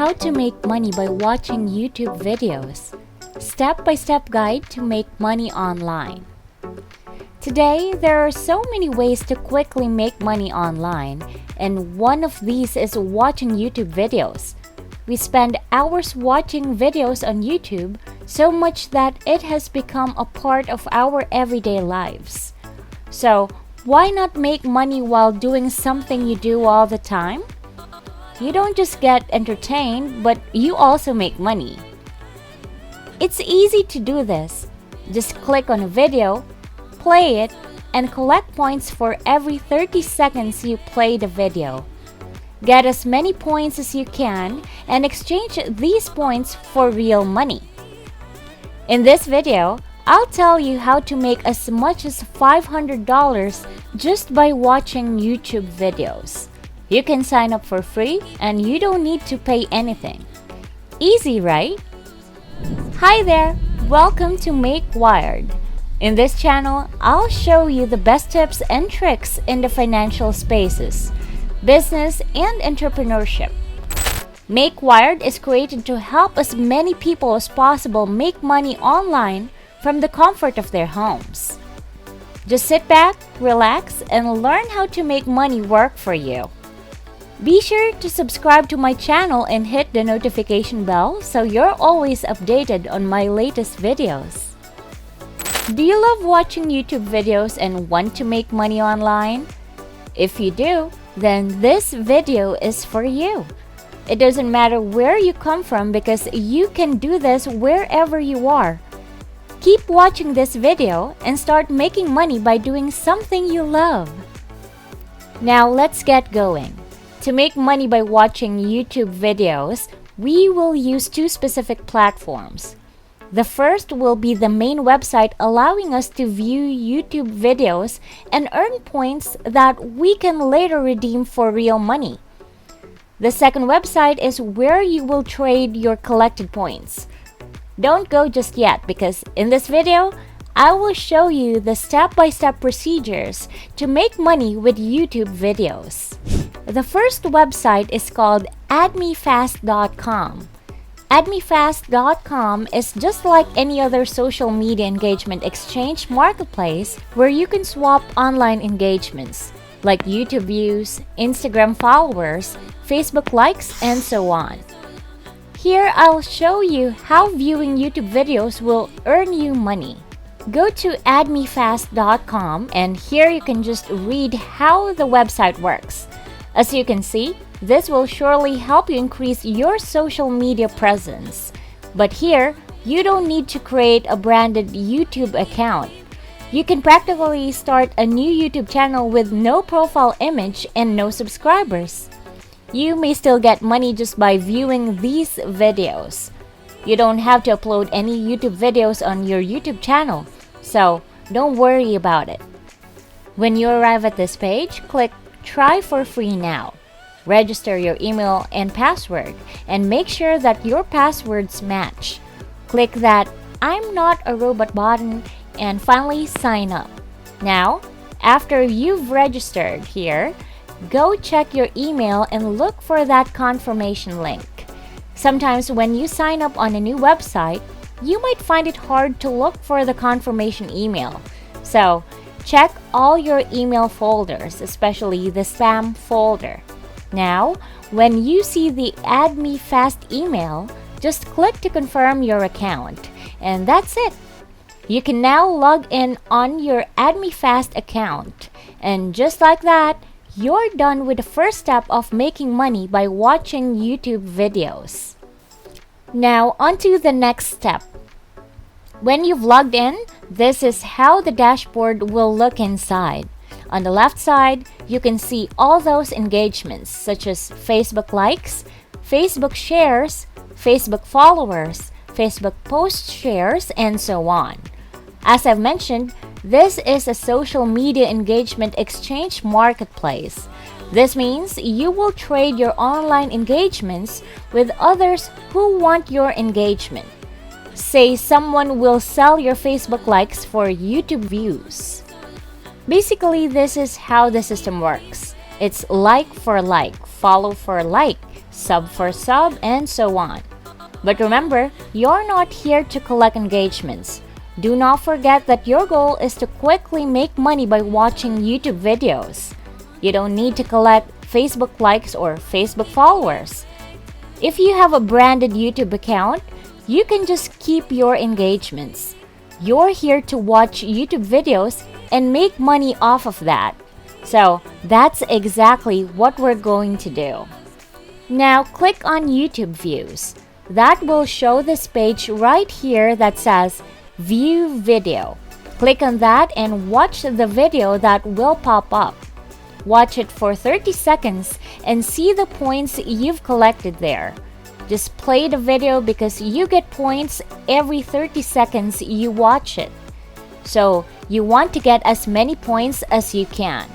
how to make money by watching YouTube videos. Step-by-step guide to make money online. Today, there are so many ways to quickly make money online, and one of these is watching YouTube videos. We spend hours watching videos on YouTube, so much that it has become a part of our everyday lives. So, why not make money while doing something you do all the time? You don't just get entertained, but you also make money. It's easy to do this. Just click on a video, play it, and collect points for every 30 seconds you play the video. Get as many points as you can and exchange these points for real money. In this video, I'll tell you how to make as much as $500 just by watching YouTube videos. You can sign up for free and you don't need to pay anything. Easy, right? Hi there! Welcome to Make Wired. In this channel, I'll show you the best tips and tricks in the financial spaces, business, and entrepreneurship. Make Wired is created to help as many people as possible make money online from the comfort of their homes. Just sit back, relax, and learn how to make money work for you. Be sure to subscribe to my channel and hit the notification bell so you're always updated on my latest videos. Do you love watching YouTube videos and want to make money online? If you do, then this video is for you. It doesn't matter where you come from because you can do this wherever you are. Keep watching this video and start making money by doing something you love. Now let's get going. To make money by watching YouTube videos, we will use two specific platforms. The first will be the main website allowing us to view YouTube videos and earn points that we can later redeem for real money. The second website is where you will trade your collected points. Don't go just yet because in this video, I will show you the step-by-step procedures to make money with YouTube videos. The first website is called AddMeFast.com. AddMeFast.com is just like any other social media engagement exchange marketplace where you can swap online engagements like YouTube views, Instagram followers, Facebook likes, and so on. Here I'll show you how viewing YouTube videos will earn you money. Go to AddMeFast.com and here you can just read how the website works. As you can see, this will surely help you increase your social media presence. But here, you don't need to create a branded YouTube account. You can practically start a new YouTube channel with no profile image and no subscribers. You may still get money just by viewing these videos. You don't have to upload any YouTube videos on your YouTube channel, so don't worry about it. When you arrive at this page, click Try for free now. Register your email and password and make sure that your passwords match. Click that I'm not a robot button and finally sign up. Now, after you've registered here, go check your email and look for that confirmation link. Sometimes when you sign up on a new website, you might find it hard to look for the confirmation email. So, check all your email folders, especially the spam folder. Now, when you see the AddMeFast email, just click to confirm your account. And that's it. You can now log in on your AddMeFast account. And just like that, you're done with the first step of making money by watching YouTube videos. Now, on to the next step. When you've logged in, this is how the dashboard will look inside. On the left side, you can see all those engagements such as Facebook likes, Facebook shares, Facebook followers, Facebook post shares, and so on. As I've mentioned, this is a social media engagement exchange marketplace. This means you will trade your online engagements with others who want your engagement. Say someone will sell your Facebook likes for YouTube views. Basically, this is how the system works. It's like for like, follow for like, sub for sub, and so on. But remember, you're not here to collect engagements. Do not forget that your goal is to quickly make money by watching YouTube videos. You don't need to collect Facebook likes or Facebook followers. If you have a branded YouTube account, you can just keep your engagements. You're here to watch YouTube videos and make money off of that. So that's exactly what we're going to do. Now click on YouTube views. That will show this page right here that says View Video. Click on that and watch the video that will pop up. Watch it for 30 seconds and see the points you've collected there. Just play the video because you get points every 30 seconds you watch it. So you want to get as many points as you can.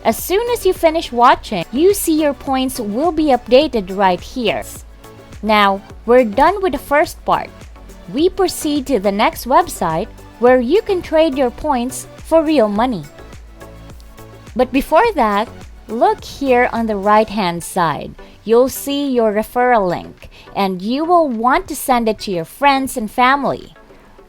As soon as you finish watching, you see your points will be updated right here. Now, we're done with the first part. We proceed to the next website where you can trade your points for real money. But before that, look here on the right-hand side. You'll see your referral link, and you will want to send it to your friends and family.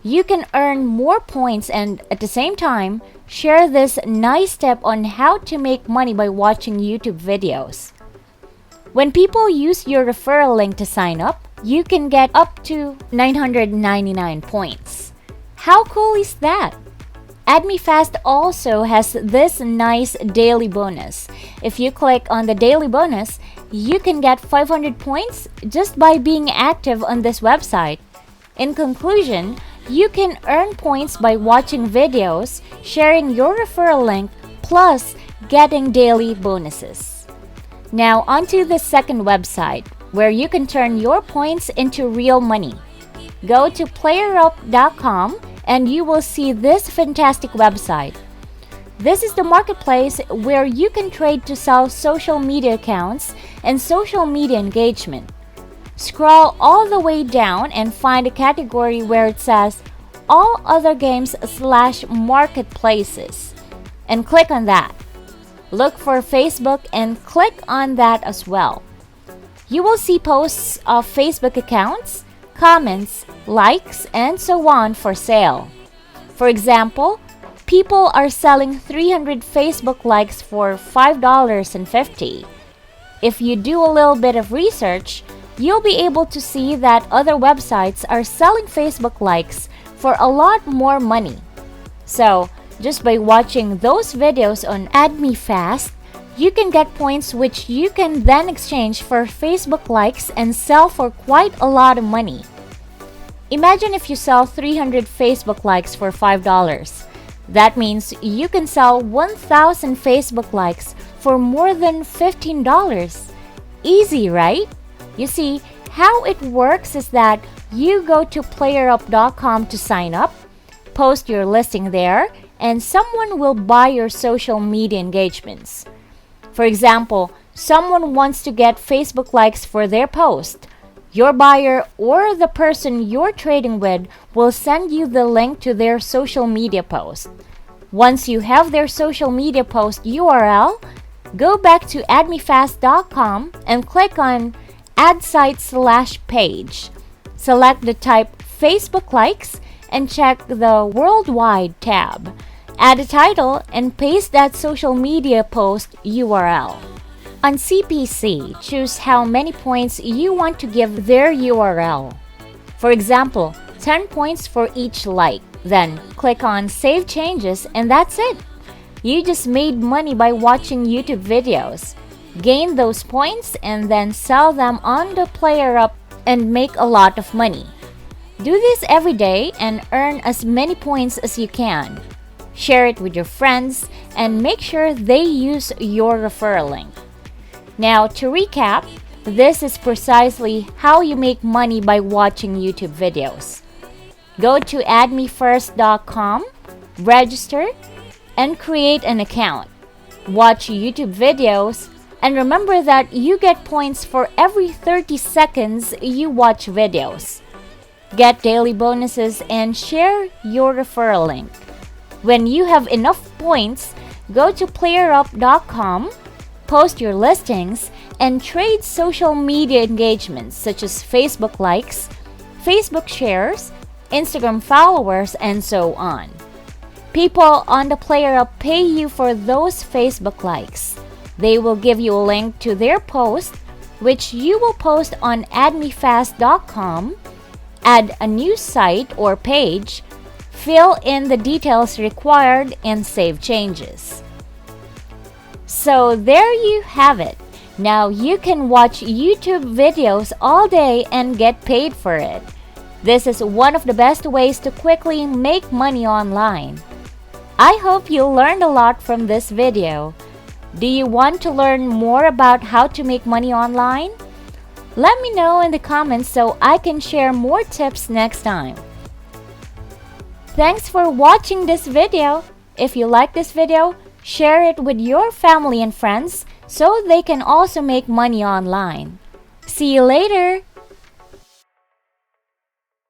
You can earn more points and at the same time, share this nice tip on how to make money by watching YouTube videos. When people use your referral link to sign up, you can get up to 999 points. How cool is that? AddMeFast also has this nice daily bonus. If you click on the daily bonus, you can get 500 points just by being active on this website. In conclusion, you can earn points by watching videos, sharing your referral link, plus getting daily bonuses. Now onto the second website, where you can turn your points into real money. Go to PlayerUp.com and you will see this fantastic website. This is the marketplace where you can trade to sell social media accounts and social media engagement. Scroll all the way down and find a category where it says All Other Games/Marketplaces and click on that. Look for Facebook and click on that as well. You will see posts of Facebook accounts, comments, likes, and so on for sale. For example, people are selling 300 Facebook likes for $5.50. If you do a little bit of research, you'll be able to see that other websites are selling Facebook likes for a lot more money. So, just by watching those videos on AddMeFast, you can get points which you can then exchange for Facebook likes and sell for quite a lot of money. Imagine if you sell 300 Facebook likes for $5. That means you can sell 1,000 Facebook likes for more than $15. Easy, right? You see, how it works is that you go to PlayerUp.com to sign up, post your listing there, and someone will buy your social media engagements. For example, someone wants to get Facebook likes for their post. Your buyer or the person you're trading with will send you the link to their social media post. Once you have their social media post URL, go back to AddMeFast.com and click on Add Site/Page. Select the type Facebook likes and check the Worldwide tab. Add a title and paste that social media post URL. On CPC, choose how many points you want to give their URL. For example, 10 points for each like. Then click on Save Changes and that's it. You just made money by watching YouTube videos. Gain those points and then sell them on the PlayerUp and make a lot of money. Do this every day and earn as many points as you can. Share it with your friends and make sure they use your referral link. Now to recap, this is precisely how you make money by watching YouTube videos. Go to AddMeFirst.com, register, and create an account. Watch YouTube videos, and remember that you get points for every 30 seconds you watch videos. Get daily bonuses and share your referral link. When you have enough points, go to PlayerUp.com, post your listings, and trade social media engagements such as Facebook likes, Facebook shares, Instagram followers, and so on. People on the PlayerUp pay you for those Facebook likes. They will give you a link to their post, which you will post on AddMeFast.com, add a new site or page, fill in the details required, and save changes. So there you have it. Now you can watch YouTube videos all day and get paid for it. This is one of the best ways to quickly make money online. I hope you learned a lot from this video. Do you want to learn more about how to make money online? Let me know in the comments so I can share more tips next time. Thanks for watching this video. If you like this video, share it with your family and friends so they can also make money online. See you later!